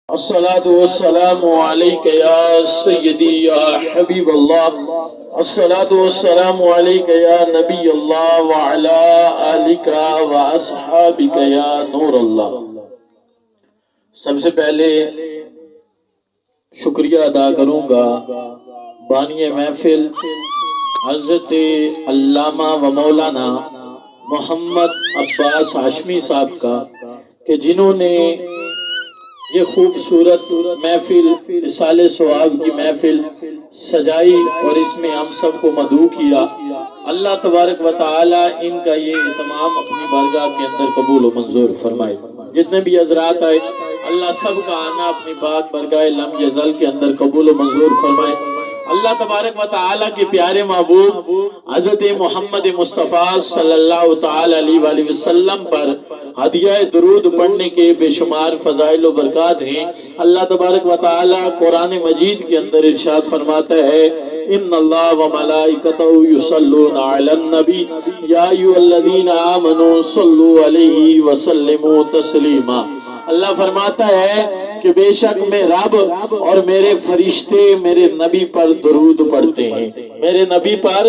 الصلاة والسلام عليك يا سيدي يا حبيب الله الصلاة والسلام عليك يا نبي الله وعلى آلك وأصحابك يا نور اللہ۔ سب سے پہلے شکریہ ادا کروں گا بانی محفل حضرت علامہ و مولانا محمد عباس ہاشمی صاحب کا کہ جنہوں نے یہ خوبصورت محفل رسالہ ثواب کی محفل سجائی اور اس میں ہم سب کو مدعو کیا۔ اللہ تبارک و تعالی ان کا یہ اہتمام اپنی بارگاہ کے اندر قبول و منظور فرمائے۔ جتنے بھی حضرات آئے اللہ سب کا آنا اپنی بات بارگاہ لم یزل کے اندر قبول و منظور فرمائے۔ اللہ تبارک و تعالی کے پیارے محبوب حضرت محمد مصطفیٰ صلی اللہ تعالی علیہ وآلہ وسلم پر ہدیہ درود پڑھنے کے بے شمار فضائل و برکات ہیں۔ اللہ تبارک و تعالی قرآن مجید کے اندر ارشاد فرماتا ہے ان اللہ و ملائکتہ یصلون علی النبی یا ایھا الذین آمنوا صلوا علیہ وسلموا تسلیما۔ اللہ فرماتا ہے کہ بے شک میں رب اور میرے فرشتے میرے نبی پر درود پڑھتے ہیں، میرے نبی پر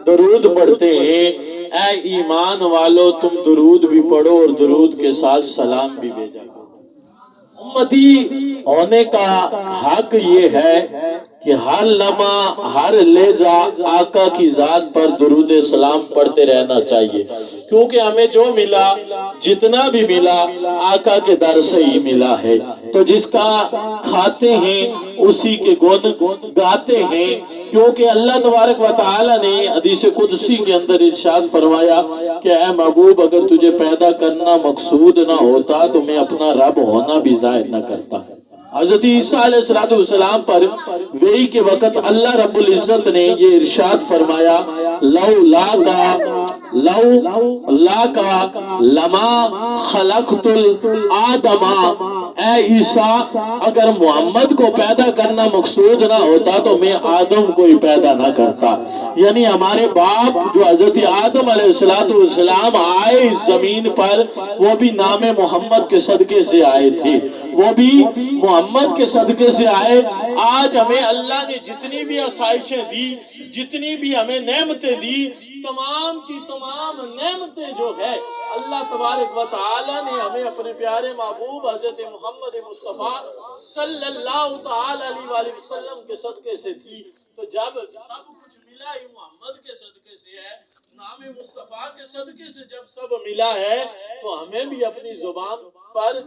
درود پڑھتے ہیں۔ اے ایمان والو تم درود بھی پڑھو اور درود کے ساتھ سلام بھی بھیجا کرو۔ امتی ہونے کا حق یہ ہے کہ ہر لمحہ ہر لہجہ آقا کی ذات پر درود سلام پڑھتے رہنا چاہیے، کیونکہ ہمیں جو ملا جتنا بھی ملا آقا کے در سے ہی ملا ہے، تو جس کا کھاتے ہیں اسی کے گن گاتے ہیں، کیونکہ اللہ تبارک و تعالی نے حدیث قدسی کے اندر ارشاد فرمایا کہ اے محبوب اگر تجھے پیدا کرنا مقصود نہ ہوتا تو میں اپنا رب ہونا بھی ظاہر نہ کرتا۔ حضرت عیسیٰ علیہ السلام پر وحی کے وقت اللہ رب العزت نے یہ ارشاد فرمایا لو کا لما خلقت الآدم، اے عیسیٰ اگر محمد کو پیدا کرنا مقصود نہ ہوتا تو میں آدم کو ہی پیدا نہ کرتا۔ یعنی ہمارے باپ جو حضرت آدم علیہ السلام آئے اس زمین پر وہ بھی نام محمد کے صدقے سے آئے تھے، وہ بھی محمد کے صدقے سے آئے۔ آج ہمیں اللہ نے جتنی بھی آسائشیں دی، جتنی بھی ہمیں نعمتیں دی، تمام کی تمام نعمتیں جو ہے اللہ تبارک و تعالی نے ہمیں اپنے پیارے محبوب حضرت محمد مصطفیٰ صلی اللہ تعالی علیہ وآلہ وسلم کے صدقے سے تھی۔ تو جب سب کچھ ملا ہی محمد کے صدقے سے ہے، نام مصطفیٰ کے صدقے سے جب سب ملا ہے تو ہمیں بھی اپنی زبان پر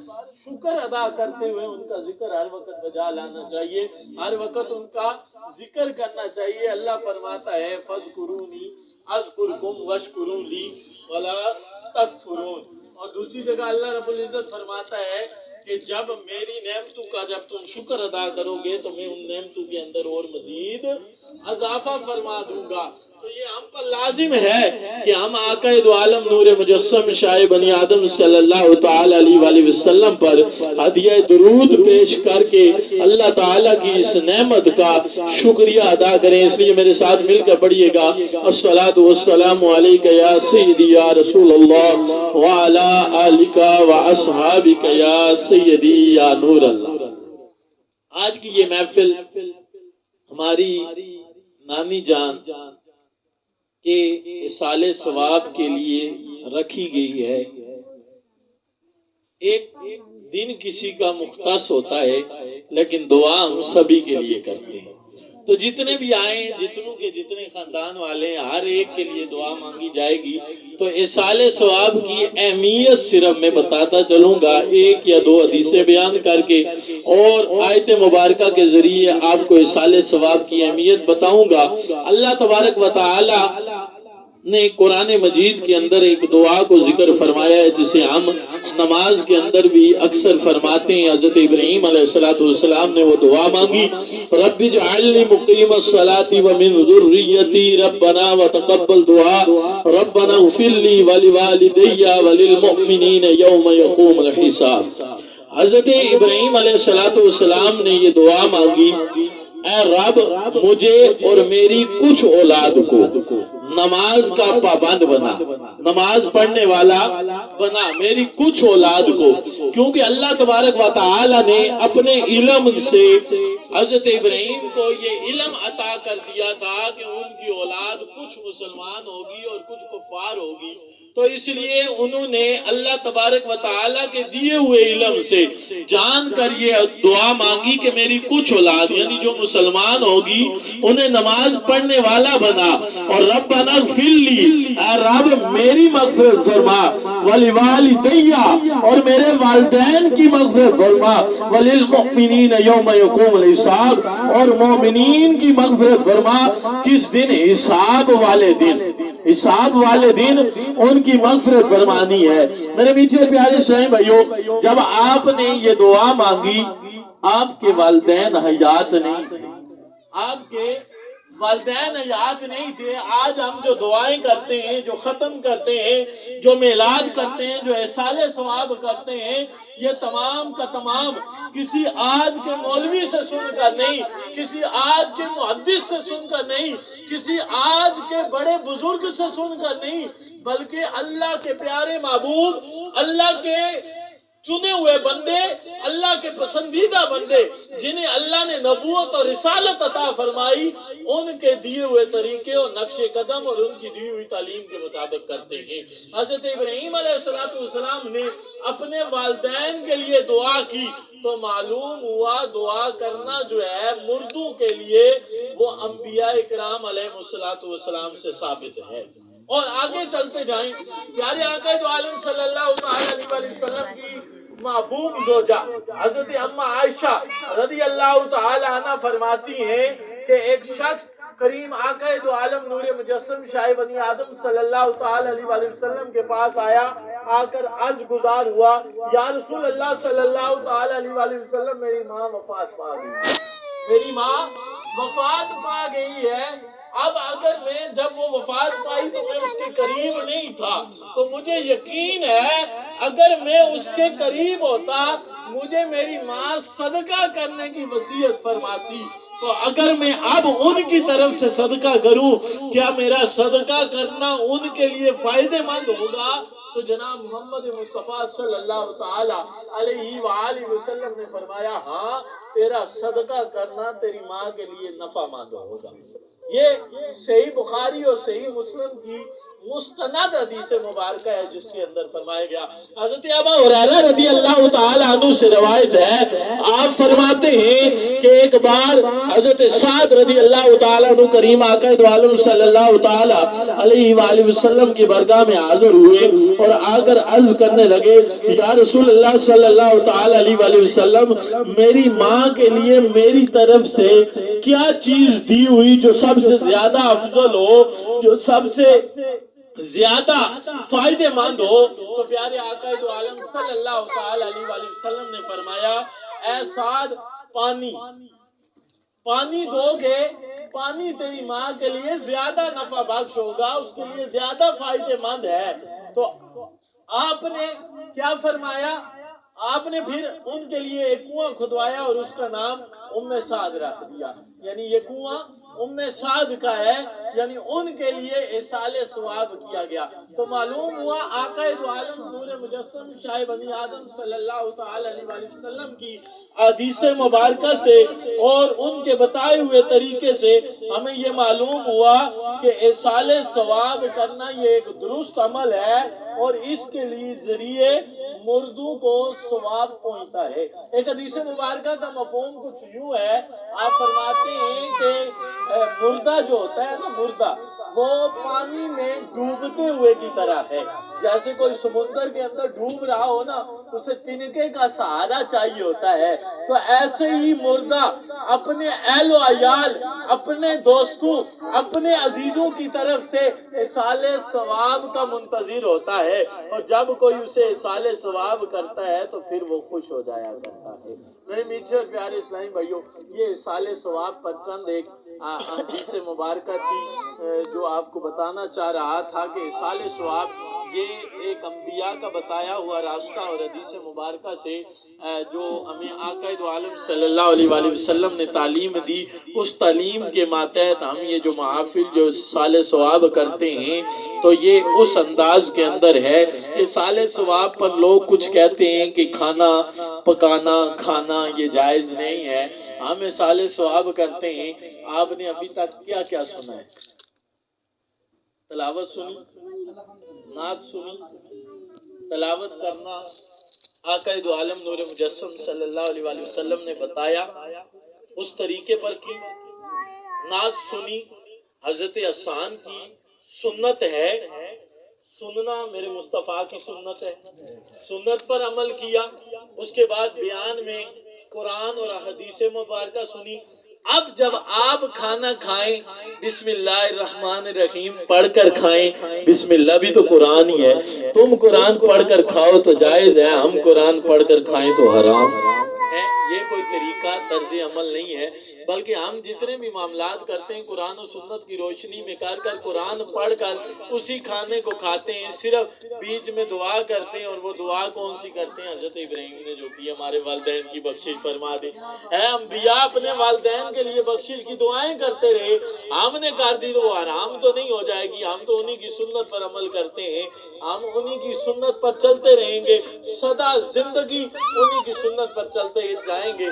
شکر ادا کرتے ہوئے ان کا ذکر ہر وقت بجا لانا چاہیے، ہر وقت ان کا ذکر کرنا چاہیے۔ اللہ فرماتا ہے فَاذْكُرُونِي اذکرکم واشکروا لی ولا تکفرون، اور دوسری جگہ اللہ رب العزت فرماتا ہے کہ جب میری نعمتوں کا جب تم شکر ادا کرو گے تو میں ان نعمتوں کے اندر اور مزید اضافہ فرما دوں گا۔ تو یہ ہم پر لازم ہے کہ ہم آقا دو عالم نور مجسم شاہ بنی آدم صلی اللہ تعالی علیہ وآلہ وسلم پر ہدیہ درود پیش کر کے اللہ تعالیٰ کی اس نعمت کا شکریہ ادا کریں۔ اس لیے میرے ساتھ مل کر پڑھیے گا الصلاۃ والسلام علیک یا سیدی یا رسول اللہ وعلی آلک واصحابک یا سیدی یا نور اللہ۔ آج کی یہ محفل ہماری نانی جان کے اصالہ ثواب کے لیے رکھی گئی ہے۔ ایک دن کسی کا مختص ہوتا ہے لیکن دعا ہم سبھی کے لیے کرتے ہیں، تو جتنے بھی آئیں جتنوں کے جتنے خاندان والے ہیں ہر ایک کے لیے دعا مانگی جائے گی۔ تو اصالہ ثواب کی اہمیت صرف میں بتاتا چلوں گا ایک یا دو حدیثیں بیان کر کے، اور آیت مبارکہ کے ذریعے آپ کو اصالہ ثواب کی اہمیت بتاؤں گا۔ اللہ تبارک و تعالی نے قرآن مجید کے اندر ایک دعا کو ذکر فرمایا ہے جسے ہم نماز کے اندر بھی اکثر فرماتے ہیں۔ حضرت ابراہیم علیہ السلام نے وہ دعا مانگی رب اجعلنی مقیم الصلاۃ ومن ذریتی ربنا وتقبل دعا ربنا اغفر لی ولوالدی وللمؤمنین یوم یقوم الحساب۔ حضرت ابراہیم علیہ السلام نے یہ دعا مانگی اے رب مجھے اور میری کچھ اولاد کو نماز کا پابند بنا، نماز پڑھنے والا بنا میری کچھ اولاد کو، کیونکہ اللہ تبارک و تعالی نے اپنے علم سے حضرت ابراہیم کو یہ علم عطا کر دیا تھا کہ ان کی اولاد کچھ مسلمان ہوگی اور کچھ کفار ہوگی، تو اس لیے انہوں نے اللہ تبارک و تعالیٰ کے دیے ہوئے علم سے جان کر یہ دعا مانگی کہ میری کچھ اولاد یعنی جو مسلمان ہوگی انہیں نماز پڑھنے والا بنا، اور ربنا اغفر لی، اے رب میری مغفرت فرما، ولوالدی اور میرے والدین کی مغفرت فرما، وللمؤمنین یوم یقوم الحساب اور مومنین کی مغفرت فرما، کس دن؟ حساب والے دن، حساب والے دن ان کی مغفرت فرمانی ہے۔ میرے میٹھے پیارے اسلامی بھائیو، جب آپ نے یہ دعا مانگی آپ کے والدین حیات نہیں تھے، آپ کے والدین حیات نہیں تھے۔ آج ہم جو دعائیں کرتے ہیں، جو ختم کرتے ہیں، جو میلاد کرتے ہیں، جو احسال ثواب کرتے ہیں، یہ تمام کا تمام کسی آج کے مولوی سے سن کر نہیں، کسی آج کے محدث سے سن کر نہیں، کسی آج کے بڑے بزرگ سے سن کر نہیں، بلکہ اللہ کے پیارے محبوب، اللہ کے چنے ہوئے بندے، اللہ کے پسندیدہ بندے جنہیں اللہ نے نبوت اور رسالت عطا فرمائی، ان کے دیے ہوئے طریقے اور نقش قدم اور ان کی دی ہوئی تعلیم کے مطابق کرتے ہیں۔ حضرت ابراہیم علیہ السلام نے اپنے والدین کے لیے دعا کی تو معلوم ہوا دعا کرنا جو ہے مردوں کے لیے وہ انبیاء اکرام علیہ السلام سے ثابت ہے۔ اور آگے چلتے جائیں، پیارے آقا دو عالم صلی اللہ علیہ وسلم کی محبوب زوجہ حضرت اماں عائشہ رضی اللہ تعالی عنہ فرماتی ہیں کہ ایک شخص کریم آقا دو عالم نور مجسم شاہ بنی آدم صلی اللہ تعالی علیہ وسلم کے پاس آیا، آ کر عرض گزار ہوا، یا رسول اللہ صلی اللہ تعالی علیہ وسلم میری ماں وفات پا گئی، میری ماں وفات پا گئی ہے۔ اب اگر میں جب وہ وفات پائی تو میں اس کے قریب نہیں تھا، تو مجھے یقین ہے اگر میں اس کے قریب ہوتا مجھے میری ماں صدقہ کرنے کی وصیت فرماتی، تو اگر میں اب ان کی طرف سے صدقہ کروں کیا میرا صدقہ کرنا ان کے لیے فائدہ مند ہوگا؟ تو جناب محمد مصطفیٰ صلی اللہ تعالی علیہ وآلہ وسلم نے فرمایا ہاں، تیرا صدقہ کرنا تیری ماں کے لیے نفع مند ہوگا۔ یہ صحیح بخاری اور صحیح مسلم کی مستند حدیث مبارکہ ہے جس کے اندر فرمایا گیا۔ حضرت ابو ہریرہ رضی اللہ تعالی عنہ سے روایت ہے، آپ فرماتے ہیں کہ ایک بار حضرت سعد رضی اللہ تعالی عنہ کریم آقا دو عالم صلی اللہ تعالی علیہ وآلہ وسلم کی بارگاہ میں حاضر ہوئے اور آ کر عرض کرنے لگے، یا رسول اللہ صلی اللہ تعالی علیہ وآلہ وسلم میری ماں کے لیے میری طرف سے کیا چیز دی ہوئی جو سب سے زیادہ افضل ہو، جو سب سے زیادہ فائدے مند ہو؟ تو پیارے آقا دو عالم صلی اللہ تعالی علیہ وآلہ وسلم نے فرمایا، اے سعد پانی دو گے، پانی تیری ماں کے لیے زیادہ نفع بخش ہوگا، اس کے لیے زیادہ فائدے مند ہے۔ تو آپ نے کیا فرمایا؟ آپ نے پھر ان کے لیے ایک کنواں کھدوایا اور اس کا نام ام سعد رکھ دیا، یعنی یہ کنواں ام سعد کا ہے، یعنی ان کے لیے احسال ثواب کیا گیا۔ تو معلوم ہوا آقا دو عالم نور مجسم شاہ بنی آدم صلی اللہ تعالی علیہ وآلہ وسلم کی حدیث مبارکہ سے اور ان کے بتائے ہوئے طریقے سے ہمیں یہ معلوم ہوا کہ احسال ثواب کرنا یہ ایک درست عمل ہے اور اس کے لیے ذریعے مردوں کو ثواب پہنچتا ہے۔ ایک حدیث مبارکہ کا مفہوم کچھ یوں ہے، آپ فرماتے ہیں کہ مردہ جو ہوتا ہے نا، مردہ وہ پانی میں ڈوبتے ہوئے کی طرح ہے، جیسے کوئی سمندر کے اندر ڈوب رہا ہو نا، اسے تنکے کا سہارا چاہیے ہوتا ہے، تو ایسے ہی مردہ اپنے اہل و عیال، اپنے دوستوں، اپنے عزیزوں کی طرف سے احسال ثواب کا منتظر ہوتا ہے، اور جب کوئی اسے احسال ثواب کرتا ہے تو پھر وہ خوش ہو جایا کرتا ہے۔ میرے میٹھے اور پیارے اسلامی بھائیوں، یہ احسال ثواب پر چند ایک حدیث مبارکہ تھی جو آپ کو بتانا چاہ رہا تھا کہ احسال ثواب یہ ایک انبیاء کا بتایا ہوا راستہ اور حدیث مبارکہ سے جو ہمیں آقا دو عالم صلی اللہ علیہ وآلہ وسلم نے تعلیم دی، اس تعلیم کے ماتحت ہم یہ جو محافل جو سال ثواب کرتے ہیں تو یہ اس انداز کے اندر ہے کہ سال ثواب پر لوگ کچھ کہتے ہیں کہ کھانا پکانا کھانا یہ جائز نہیں ہے، ہم سال ثواب کرتے ہیں۔ آپ نے ابھی تک کیا کیا سنا ہے؟ تلاوت سنی، نعت سنی، تلاوت کرنا آقا دو عالم نور مجسم صلی اللہ علیہ وآلہ وسلم نے بتایا، اس طریقے پر کی، نعت سنی، حضرت حسان کی سنت ہے، سننا میرے مصطفیٰ کی سنت ہے، سنت پر عمل کیا، اس کے بعد بیان میں قرآن اور حدیث مبارکہ سنی۔ اب جب آپ کھانا کھائیں بسم اللہ الرحمن الرحیم پڑھ کر کھائیں، بسم اللہ بھی تو قرآن ہی ہے، تم قرآن پڑھ کر کھاؤ تو جائز ہے، ہم قرآن پڑھ کر کھائیں تو حرام ہے۔ یہ کوئی طریقہ طرز عمل نہیں ہے، بلکہ ہم جتنے بھی معاملات کرتے ہیں قرآن و سنت کی روشنی میں کر کر قرآن پڑھ کر اسی کھانے کو کھاتے ہیں، صرف بیچ میں دعا کرتے ہیں، اور وہ دعا کون سی کرتے ہیں؟ حضرت ابراہیم نے جو کی، ہمارے والدین کی بخشش فرما دے۔ اے انبیاء اپنے والدین کے لیے بخشش کی دعائیں کرتے رہے، ہم نے کر دی تو وہ حرام تو نہیں ہو جائے گی، ہم تو انہی کی سنت پر عمل کرتے ہیں، ہم انہی کی سنت پر چلتے رہیں گے، سدا زندگی انہی کی سنت پر چلتے جائیں گے۔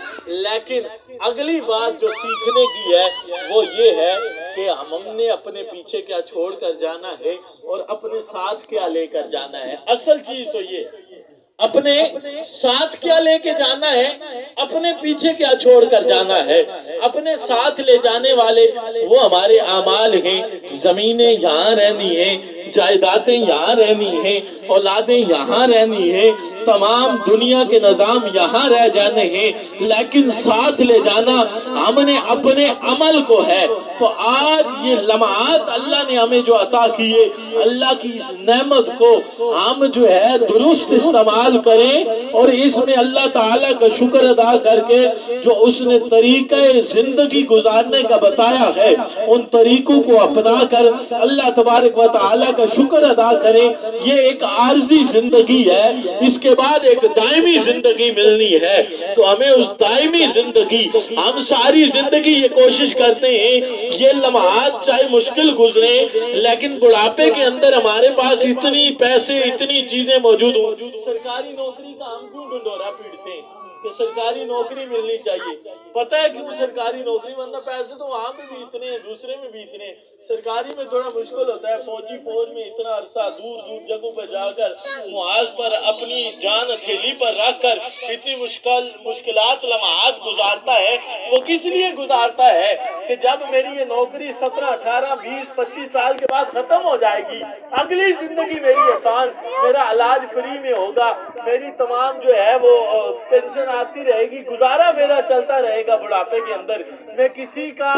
لیکن اگلی بات جو سیکھنے کی ہے وہ یہ ہے کہ ہم نے اپنے پیچھے کیا چھوڑ کر جانا ہے اور اپنے ساتھ کیا لے کر جانا ہے۔ اصل چیز تو یہ اپنے ساتھ کیا لے کے جانا ہے، اپنے پیچھے کیا چھوڑ کر جانا ہے۔ اپنے ساتھ لے جانے والے وہ ہمارے اعمال ہیں، زمینیں یہاں رہنی ہیں، جائیدادیں یہاں رہنی ہیں، اولادیں یہاں رہنی ہیں، تمام دنیا کے نظام یہاں رہ جانے ہیں، لیکن ساتھ لے جانا ہم نے اپنے عمل کو ہے۔ تو آج یہ لمحات اللہ نے ہمیں جو عطا کیے، اللہ کی اس نعمت کو ہم جو ہے درست استعمال کریں، اور اس میں اللہ تعالیٰ کا شکر ادا کر کے جو اس نے طریقہ زندگی گزارنے کا بتایا ہے ان طریقوں کو اپنا کر اللہ تبارک و تعالیٰ کا شکر ادا کریں۔ یہ ایک عارضی زندگی ہے، اس کے بعد ایک دائمی زندگی ملنی ہے، تو ہمیں اس دائمی زندگی، ہم ساری زندگی یہ کوشش کرتے ہیں یہ لمحات چاہے مشکل گزریں لیکن بڑھاپے کے اندر ہمارے پاس اتنی پیسے اتنی چیزیں موجود ہوں۔ سرکاری نوکری کا ہم کیوں ڈنڈورا پیٹتے ہیں کہ سرکاری نوکری ملنی چاہیے؟ پتہ ہے کیوں سرکاری نوکری، ورنہ پیسے تو وہاں پہ بھی اتنے ہیں، دوسرے میں بھی اتنے ہیں، سرکاری میں تھوڑا مشکل ہوتا ہے، فوج میں اتنا عرصہ دور دور جگہوں پہ جا کر محاذ پر اپنی جان ہتھیلی پر رکھ کر اتنی مشکلات لمحات گزارتا ہے۔ وہ کس لیے گزارتا ہے کہ جب میری یہ نوکری 17 18 20 25 سال کے بعد ختم ہو جائے گی، اگلی زندگی میری آسان، میرا علاج فری میں ہوگا، میری تمام جو ہے وہ پینشن آتی رہے گی، گزارا میرا چلتا رہے گا بڑھاپے کے اندر، میں کسی کا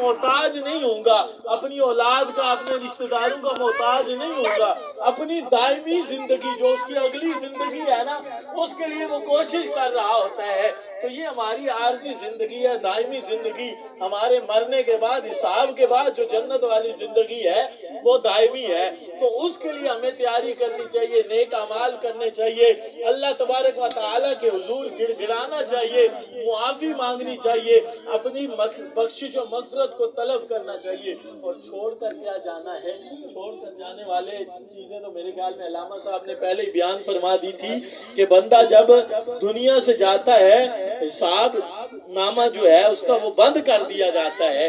محتاج نہیں ہوں گا، اپنی اولاد کا اپنے رشتہ داروں کا محتاج نہیں ہوں گا۔ اپنی دائمی زندگی جو اس کی اگلی زندگی ہے نا، اس کے لیے وہ کوشش کر رہا ہوتا ہے۔ تو یہ ہماری عارضی زندگی ہے، دائمی زندگی ہمارے مرنے کے بعد، حساب کے بعد جو جنت والی زندگی ہے وہ دائمی ہے۔ تو اس کے لیے ہمیں تیاری کرنی چاہیے، نیک اعمال کرنے چاہیے، اللہ تبارک و تعالیٰ کے حضور گڑ گڑانا چاہیے، معافی مانگنی چاہیے، اپنی بخشش و مغفرت کو طلب کرنا چاہیے۔ اور چھوڑ کر کیا جانا ہے، چھوڑ کر جانے والے چیزیں تو میرے خیال میں علامہ صاحب نے پہلے ہی بیان فرما دی تھی کہ بندہ جب دنیا سے جاتا ہے حساب نامہ جو ہے اس کا وہ بند کر دیا جاتا ہے،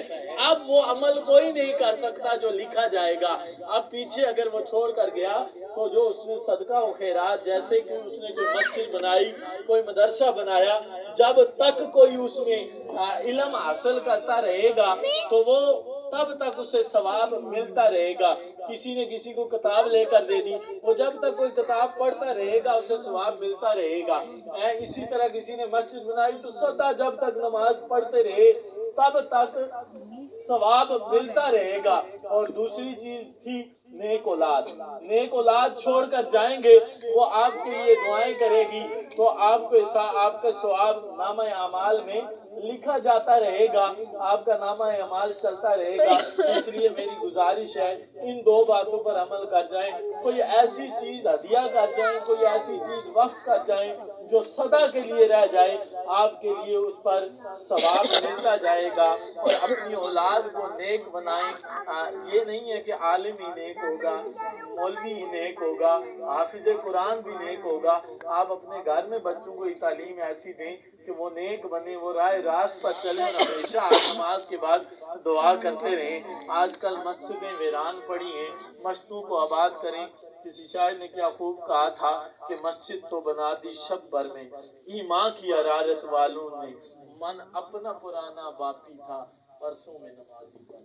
اب وہ عمل کوئی نہیں کر سکتا جو لکھا جائے گا۔ اب پیچھے اگر وہ چھوڑ کر گیا تو جو اس نے صدقہ و خیرات، جیسے کہ اس نے کوئی مسجد بنائی، کوئی مدرسہ بنایا، جب تک کوئی اس میں علم حاصل کرتا رہے گا تو وہ تب تک اسے ثواب ملتا رہے گا۔ کسی نے کسی کو کتاب لے کر دے دی، وہ جب تک کوئی کتاب پڑھتا رہے گا اسے ثواب ملتا رہے گا۔ اسی طرح کسی نے مسجد بنائی تو سدا جب تک نماز پڑھتے رہے تب تک ثواب ملتا رہے گا۔ اور دوسری چیز تھی نیک اولاد چھوڑ کر جائیں گے، وہ آپ کے لیے دعائیں کرے گی، تو آپ کا ثواب نامہ اعمال میں لکھا جاتا رہے گا، آپ کا نامہ اعمال چلتا رہے گا۔ اس لیے میری گزارش ہے ان دو باتوں پر عمل کر جائیں، کوئی ایسی چیز ہدیہ کر جائیں، کوئی ایسی چیز وقف کر جائیں جو سدا کے لیے رہ جائے، آپ کے لیے اس پر ثواب ملتا جائے گا۔ اور اپنی اولاد کو نیک بنائیں، یہ نہیں ہے کہ عالم ہی نیک ہوگا، مولوی ہی نیک ہوگا، حافظ قرآن بھی نیک ہوگا۔ آپ اپنے گھر میں بچوں کو یہ تعلیم ایسی دیں کہ وہ نیک بنے، وہ راہ راست پر چلیں، اور ہمیشہ نماز کے بعد دعا کرتے رہیں۔ آج کل مسجدیں ویران پڑی ہیں، مسجدوں کو آباد کریں۔ کسی شاعر نے کیا خوب کہا تھا کہ مسجد تو بنا دی شب بھر میں، ایمان کی حرارت والوں نے، من اپنا پرانا باپی تھا، پرسوں میں نمازی بن۔